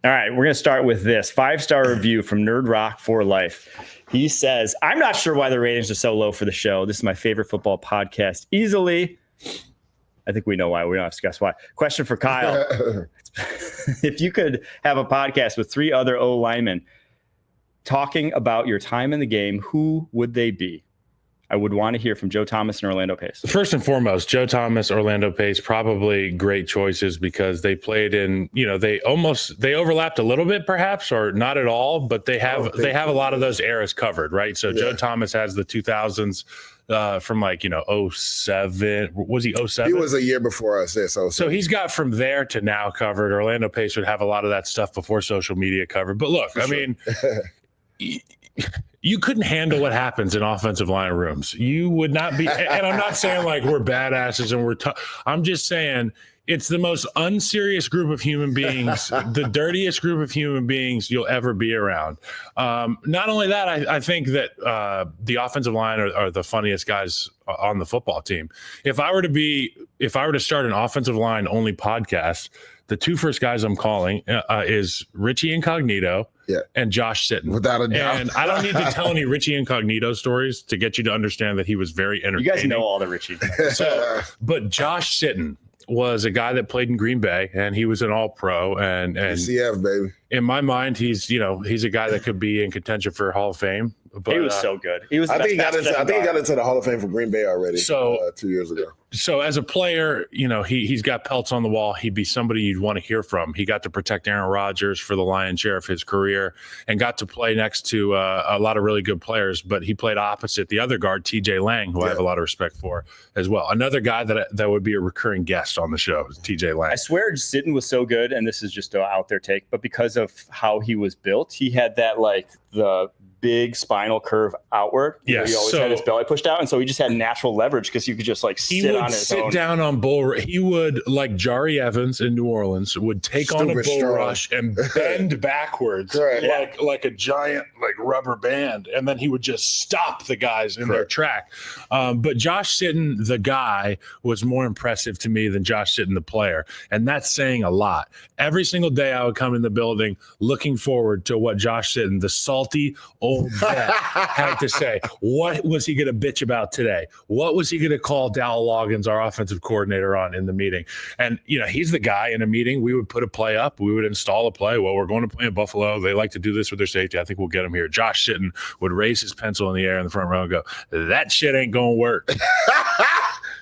All right, we're going to start with this 5-star review from Nerd Rock for Life. He says, I'm not sure why the ratings are so low for the show. This is my favorite football podcast easily. I think we know why. We don't have to guess why. Question for Kyle. If you could have a podcast with 3 other O linemen talking about your time in the game, who would they be? I would want to hear from Joe Thomas and Orlando Pace. First and foremost, Joe Thomas, Orlando Pace, probably great choices because they played in, they overlapped a little bit perhaps, or not at all, but they have a lot of those eras covered, right? So yeah. Joe Thomas has the 2000s from 07. Was he 07? He was a year before us. Yes, so he's got from there to now covered. Orlando Pace would have a lot of that stuff before social media covered. But look, I mean, you couldn't handle what happens in offensive line rooms. You would not be, and I'm not saying like we're badasses and we're tough. I'm just saying it's the most unserious group of human beings, the dirtiest group of human beings you'll ever be around. Not only that, I think that the offensive line are the funniest guys on the football team. If I were to start an offensive line only podcast, the 2 first guys I'm calling is Richie Incognito and Josh Sitton. Without a doubt. And I don't need to tell any Richie Incognito stories to get you to understand that he was very entertaining. You guys know all the Richie. But Josh Sitton was a guy that played in Green Bay, and he was an all-pro. And CF, baby. In my mind, he's a guy that could be in contention for Hall of Fame. But, he was so good. I think he got into the Hall of Fame for Green Bay already. So 2 years ago. So as a player, he's got pelts on the wall. He'd be somebody you'd want to hear from. He got to protect Aaron Rodgers for the lion's share of his career, and got to play next to a lot of really good players. But he played opposite the other guard, TJ Lang, who I have a lot of respect for as well. Another guy that would be a recurring guest on the show is TJ Lang. I swear, Sitton was so good, and this is just an out there take, but because of how he was built, he had that the big spinal curve outward. Yes. He always had his belly pushed out. And so he just had natural leverage because you could just sit on his own. Down on bull. He would, like Jari Evans in New Orleans, would take on a bull rush and bend backwards like a giant rubber band. And then he would just stop the guys in their track. But Josh Sitton, the guy, was more impressive to me than Josh Sitton, the player. And that's saying a lot. Every single day I would come in the building looking forward to what Josh Sitton, the salty old vet, had to say. What was he going to bitch about today? What was he going to call Dowell Loggins, our offensive coordinator, on in the meeting? And, he's the guy in a meeting. We would put a play up. We would install a play. Well, we're going to play in Buffalo. They like to do this with their safety. I think we'll get him here. Josh Sitton would raise his pencil in the air in the front row and go, that shit ain't going to work.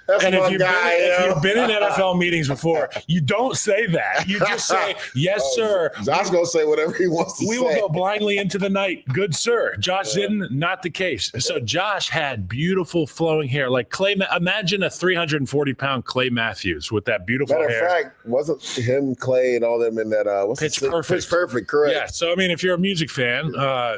That's and if you've been in NFL meetings before, you don't say that. You just say, yes, sir. Josh going to say whatever he wants to say. We will go blindly into the night. Good, sir. Josh Sitton, not the case. So Josh had beautiful flowing hair. Like Clay. Imagine a 340-pound Clay Matthews with that beautiful hair. Matter of fact, wasn't him, Clay, and all them in that Pitch Perfect. Pitch Perfect, correct. Yeah. So, I mean, if you're a music fan,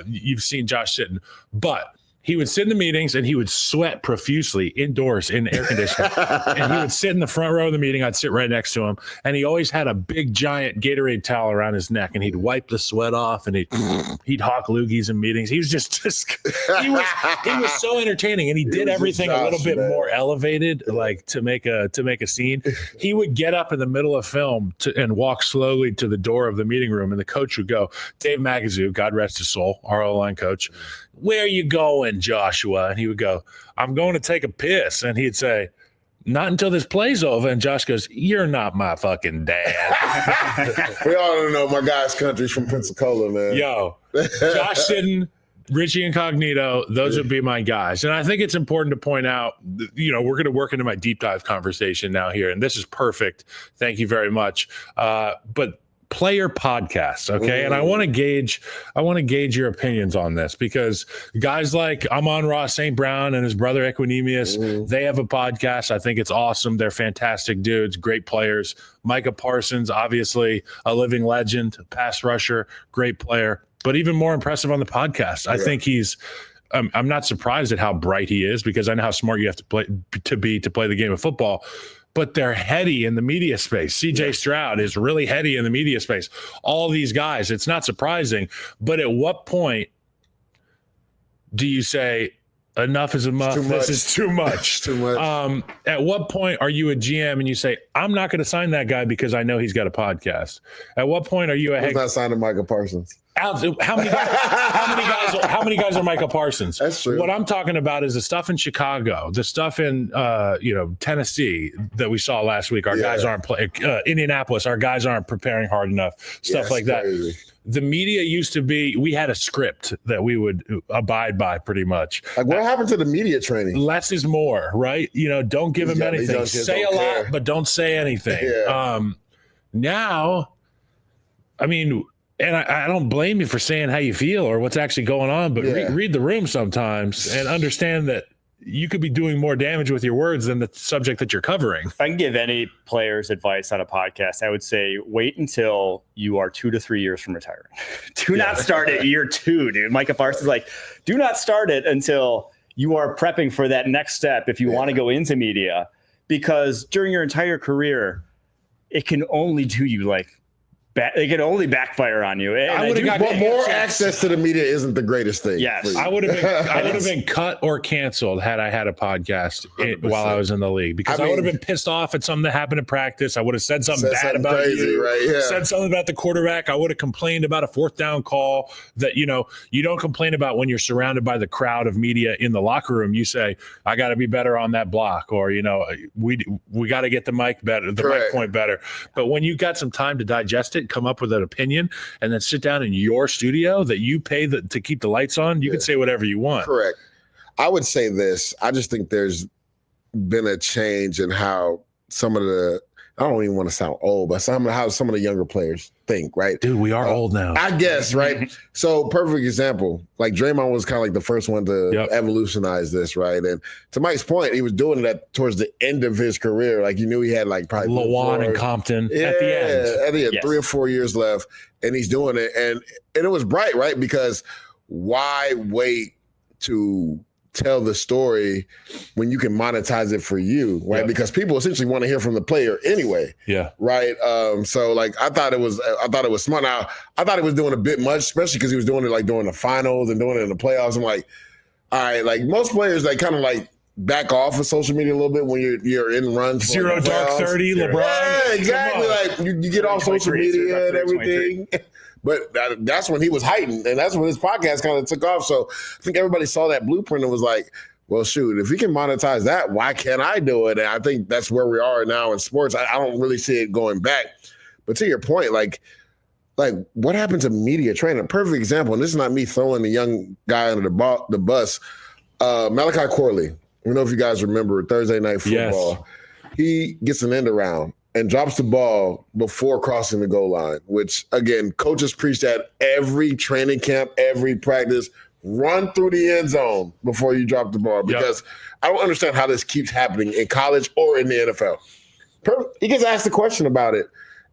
you've seen Josh Sitton. But he would sit in the meetings and he would sweat profusely indoors in air conditioning. And he would sit in the front row of the meeting. I'd sit right next to him. And he always had a big, giant Gatorade towel around his neck. And he'd wipe the sweat off and he'd hawk loogies in meetings. He was he was so entertaining. And he did everything a little bit more elevated, like to make a scene. He would get up in the middle of film and walk slowly to the door of the meeting room. And the coach would go, Dave Magazoo, God rest his soul, our O-line coach, where are you going, Joshua? And he would go, I'm going to take a piss. And he'd say, not until this play's over. And Josh goes, you're not my fucking dad. We all don't know my guy's country's from Pensacola, man. Yo, Josh Sitton, Richie Incognito, those would be my guys. And I think it's important to point out, we're going to work into my deep dive conversation now here. And this is perfect. Thank you very much. But player podcasts, okay? And I want to gauge your opinions on this because guys like Amon-Ra St. Brown and his brother Equinemius, they have a podcast. I think it's awesome. They're fantastic dudes, great players. Micah Parsons, obviously a living legend, pass rusher, great player, but even more impressive on the podcast. I think he's I'm not surprised at how bright he is because I know how smart you have to be to play the game of football. But they're heady in the media space. CJ Stroud is really heady in the media space. All these guys, it's not surprising. But at what point do you say enough is enough. This is too much. Too much. At what point are you a GM and you say, I'm not going to sign that guy because I know he's got a podcast? At what point are you Who's not signing Micah Parsons? How many guys are Micah Parsons? That's true. What I'm talking about is the stuff in Chicago, the stuff in Tennessee that we saw last week. Our guys aren't playing. Indianapolis, our guys aren't preparing hard enough. Stuff like that. Crazy. The media used to be, we had a script that we would abide by pretty much. Like, what happened to the media training? Less is more, right? Don't give them anything. Say a lot, but don't say anything. Yeah. Now, I mean, and I don't blame you for saying how you feel or what's actually going on, but read the room sometimes and understand that you could be doing more damage with your words than the subject that you're covering. If I can give any players advice on a podcast, I would say wait until you are 2 to 3 years from retiring. Do not start at year 2, dude. Micah Parsons, do not start it until you are prepping for that next step if you want to go into media, because during your entire career, it can only do you it can only backfire on you. And I would have got more access to the media isn't the greatest thing. Yes, I would have been cut or canceled had I had a podcast while I was in the league, because I would have been pissed off at something that happened in practice. I would have said something bad about you. Right? Yeah. Said something about the quarterback. I would have complained about a 4th down call that you don't complain about when you're surrounded by the crowd of media in the locker room. You say, I got to be better on that block, or we got to get the mic better, the mic point better. But when you got some time to digest it, come up with an opinion, and then sit down in your studio that you pay to keep the lights on, you can say whatever you want. Correct. I would say this. I just think there's been a change in how some of the, I don't even want to sound old, but how some of the younger players think, right? Dude, we are old now. I guess, right? So perfect example, Draymond was kind of the first one to evolutionize this, right? And to Mike's point, he was doing that towards the end of his career. You knew he had probably Lawan and Compton at the end. And he had 3 or 4 years left, and he's doing it. And it was bright, right? Because why wait to tell the story when you can monetize it for you, right? Because people essentially want to hear from the player anyway. Yeah. Right. So I thought it was smart. Now I thought he was doing a bit much, especially because he was doing it during the finals and doing it in the playoffs. I'm like, all right, most players kind of back off of social media a little bit when you're in runs. 0 dark 30, LeBron. Yeah, exactly. You get off social media and everything. But that's when he was heightened, and that's when his podcast kind of took off. So I think everybody saw that blueprint and was like, well, shoot, if he can monetize that, why can't I do it? And I think that's where we are now in sports. I don't really see it going back. But to your point, what happened to media training? A perfect example, and this is not me throwing the young guy under the bus, Malachi Corley. I don't know if you guys remember Thursday Night Football. Yes. He gets an end around and drops the ball before crossing the goal line, which, again, coaches preach that every training camp, every practice, run through the end zone before you drop the ball, because I don't understand how this keeps happening in college or in the NFL. He gets asked a question about it,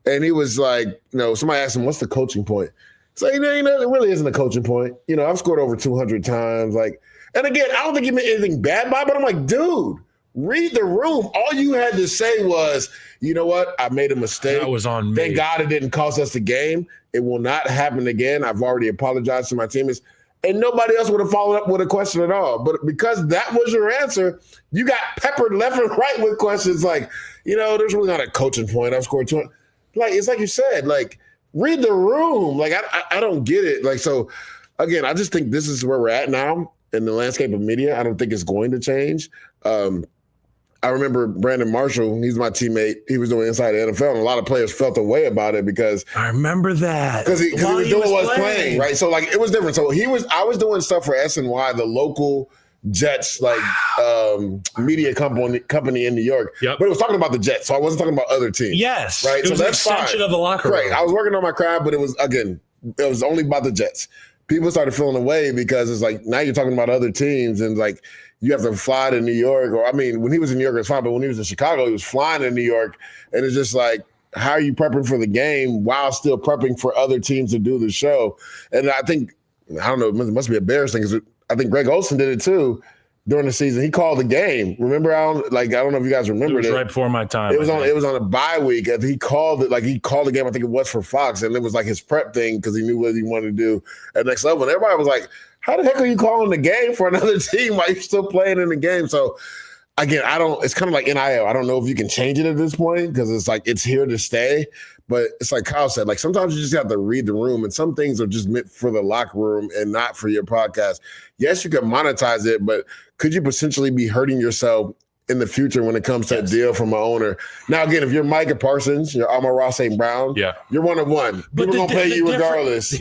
and he was like, somebody asked him, what's the coaching point? So, it really isn't a coaching point. I've scored over 200 times. And again, I don't think he meant anything bad by it, but I'm like, dude, read the room. All you had to say was, you know what? I made a mistake. That was on me. Thank God it didn't cost us the game. It will not happen again. I've already apologized to my teammates. And nobody else would have followed up with a question at all. But because that was your answer, you got peppered left and right with questions there's really not a coaching point. I've scored 200. It's like you said, read the room. I don't get it. So, again, I just think this is where we're at now in the landscape of media. I don't think it's going to change. I remember Brandon Marshall, he's my teammate. He was doing Inside the NFL, and a lot of players felt a way about it because I remember that. Because he was doing what's playing, right? So it was different. So I was doing stuff for SNY, the local Jets media company in New York. Yep. But it was talking about the Jets, so I wasn't talking about other teams. Yes. Right. It was an extension of the locker room. Right. I was working on my craft, but it was only about the Jets. People started feeling away because it's now you're talking about other teams and you have to fly to New York. Or when he was in New York, it was fine. But when he was in Chicago, he was flying to New York. And it's just how are you prepping for the game while still prepping for other teams to do the show? And I think, I don't know, it must be embarrassing because I think Greg Olsen did it too during the season. He called the game. Remember, I don't know if you guys remember it. Was right before my time. It was on a bye week. He called it, he called the game, I think it was for Fox. And it was his prep thing because he knew what he wanted to do at next level. And everybody was like, how the heck are you calling the game for another team while you're still playing in the game? So again, it's kind of like NIL. I don't know if you can change it at this point because it's like it's here to stay. But it's like Kyle said, like sometimes you just have to read the room, and some things are just meant for the locker room and not for your podcast. Yes, you can monetize it, but could you potentially be hurting yourself in the future when it comes to a deal from an owner? Now, again, if you're Micah Parsons, you're Amon-Ra St. Brown, you're one of one. People are going to pay you regardless.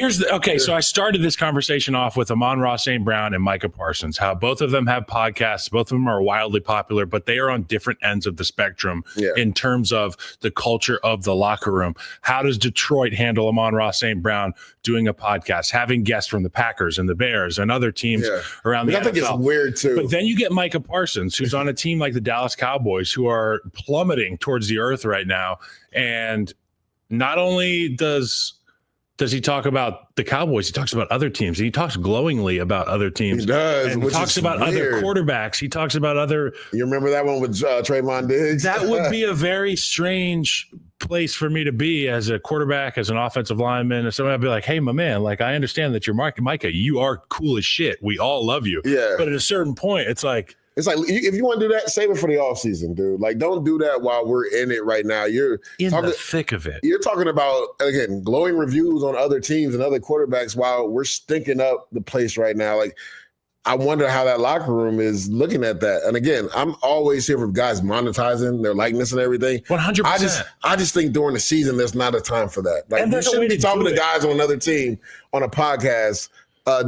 So I started this conversation off with Amon-Ra St. Brown and Micah Parsons, how both of them have podcasts. Both of them are wildly popular, but they are on different ends of the spectrum in terms of the culture of the locker room. How does Detroit handle Amon-Ra St. Brown doing a podcast, having guests from the Packers and the Bears and other teams around the NFL? I think it's weird, too. But then you get Micah Parsons, who's on a team like the Dallas Cowboys, who are plummeting towards the earth right now. And not only does he talk about the Cowboys, he talks about other teams. He talks glowingly about other teams. He does. And he talks about other quarterbacks. He talks about other. You remember that one with Trayvon Diggs? That would be a very strange place for me to be as a quarterback, as an offensive lineman. And somebody would be like, hey, my man, like, I understand that you're Micah. You are cool as shit. We all love you. Yeah. But at a certain point, it's like, if you want to do that, save it for the offseason, dude. Like, don't do that while we're in it right now. You're in the thick of it. You're talking about, again, glowing reviews on other teams and other quarterbacks while we're stinking up the place right now. Like, I wonder how that locker room is looking at that. And again, I'm always here for guys monetizing their likeness and everything. 100%. I just think during the season, there's not a time for that. Like, you shouldn't be talking to guys on another team on a podcast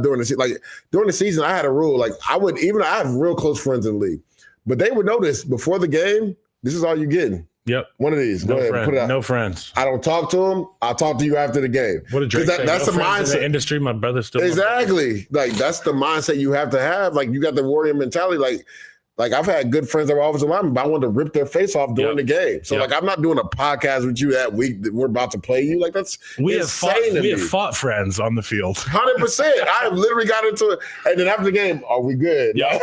during the season. Like, during the season, I had a rule. Like, I have real close friends in the league, but they would notice before the game, this is all you're getting. Yep. One of these. Go ahead. Put it out. No friends. I don't talk to them. I'll talk to you after the game. What a Drake say. That's no the mindset. In the industry, my brother's still. Exactly. Like, that's the mindset you have to have. Like, you got the warrior mentality. Like I've had good friends that were offensive linemen, but I wanted to rip their face off during the game. So like, I'm not doing a podcast with you that week that we're about to play you. Like, that's we have fought friends on the field. 100%. I literally got into it, and then after the game, are we good? Yep.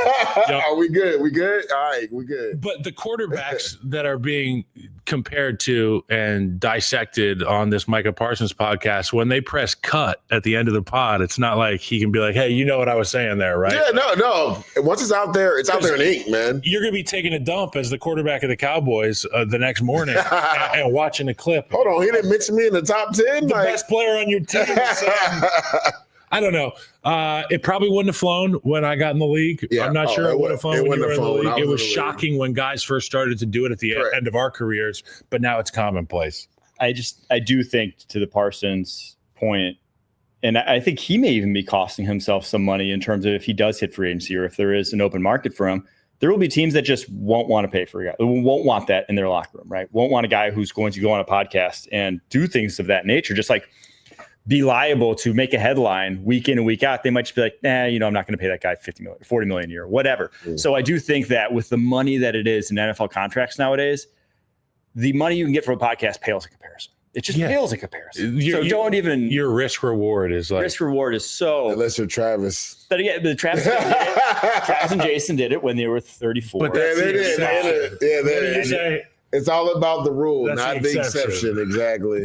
Are we good? We good? All right, we good. But the quarterbacks that are being compared to and dissected on this Micah Parsons podcast, when they press cut at the end of the pod, it's not like he can be like, hey, you know what I was saying there, right? Yeah, no. Once it's out there in ink, man. You're going to be taking a dump as the quarterback of the Cowboys the next morning and watching a clip. Hold on, he didn't mention me in the top 10? The best player on your team. I don't know. It probably wouldn't have flown when I got in the league. Yeah. I'm not sure it would have flown when you were in the league. It was shocking when guys first started to do it at the end of our careers, but now it's commonplace. I do think, to the Parsons point, and I think he may even be costing himself some money in terms of if he does hit free agency or if there is an open market for him. There will be teams that just won't want to pay for a guy, won't want that in their locker room, right? Won't want a guy who's going to go on a podcast and do things of that nature, just like be liable to make a headline week in and week out. They might just be like, I'm not going to pay that guy $50 million, $40 million a year, whatever. So I do think that with the money that it is in NFL contracts nowadays, the money you can get from a podcast pales in comparison. It just pales in comparison. Your risk reward is like so. Unless you're Travis. But again, Travis and Jason did it when they were 34. But they did. It's all about the rule, not the exception. Exactly.